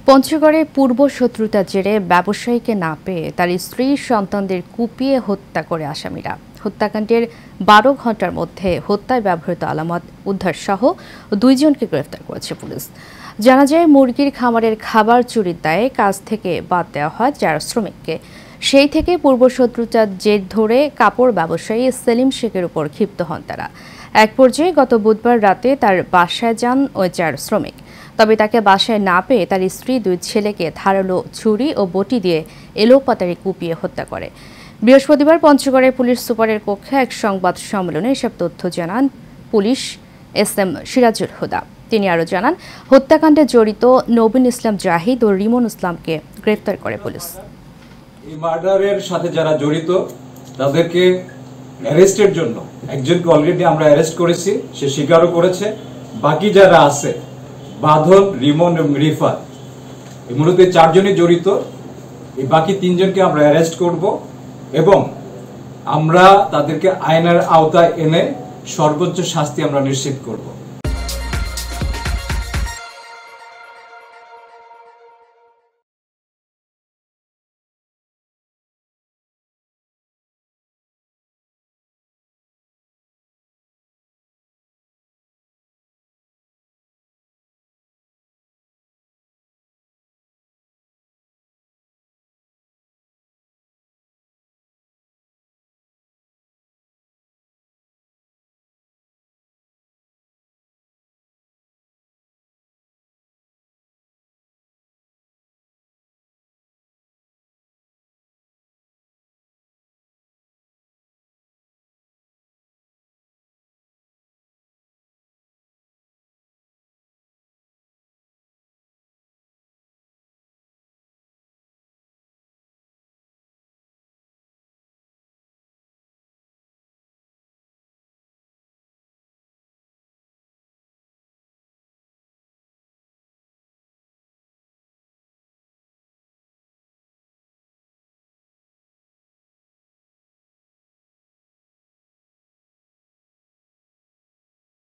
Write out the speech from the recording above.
পঞ্চগড়ে পূর্ব শত্রুতার জেরে ব্যবসায়ীকে না পেয়ে তার স্ত্রী সন্তানদের কুপিয়ে হত্যা করে আসামিরা। হত্যাকাণ্ডের ১২ ঘণ্টার মধ্যে হত্যায় ব্যবহৃত আলামত উদ্ধার সহ ২ জনকে গ্রেফতার করেছে পুলিশ। জানা যায়, মুরগির খামারের খাবার চুরির দায়ে কাজ থেকে বাদ দেওয়া হয় ৪ শ্রমিককে। সেই থেকে পূর্ব শত্রুতার জের ধরে কাপড় ব্যবসায়ী সেলিম শেখের উপর ক্ষিপ্ত হন তারা। এক পর্যায়ে গত বুধবার রাতে তার বাসায় যান ওই ৪ শ্রমিক। তবে তাকে বাসায় না পেয়ে তার স্ত্রী ২ ছেলেকে ধারালো ছুরি ও বটি দিয়ে এলোপাতাড়ি কুপিয়ে হত্যা করে। বৃহস্পতিবার পঞ্চগড়ের পুলিশ সুপারের কক্ষে এক সংবাদ সম্মেলনে এসব তথ্য জানান পুলিশ SM সিরাজুল হুদা। তিনি আরও জানান, হত্যাকাণ্ডে জড়িত নবীন ইসলাম জাহিদ ও রিমন ইসলামকে গ্রেফতার করে পুলিশ। এই মার্ডারের সাথে যারা জড়িত তাদেরকে অ্যারেস্টের জন্য একজনকে অলরেডি আমরা অ্যারেস্ট করেছি, সে স্বীকারও করেছে। বাকি যারা আছে বাদল, রিমন এবং রিফাত, মূলত ৪ জনই জড়িত। এই বাকি ৩ জনকে আমরা অ্যারেস্ট করব এবং আমরা তাদেরকে আইনের আওতায় এনে সর্বোচ্চ শাস্তি আমরা নিশ্চিত করব।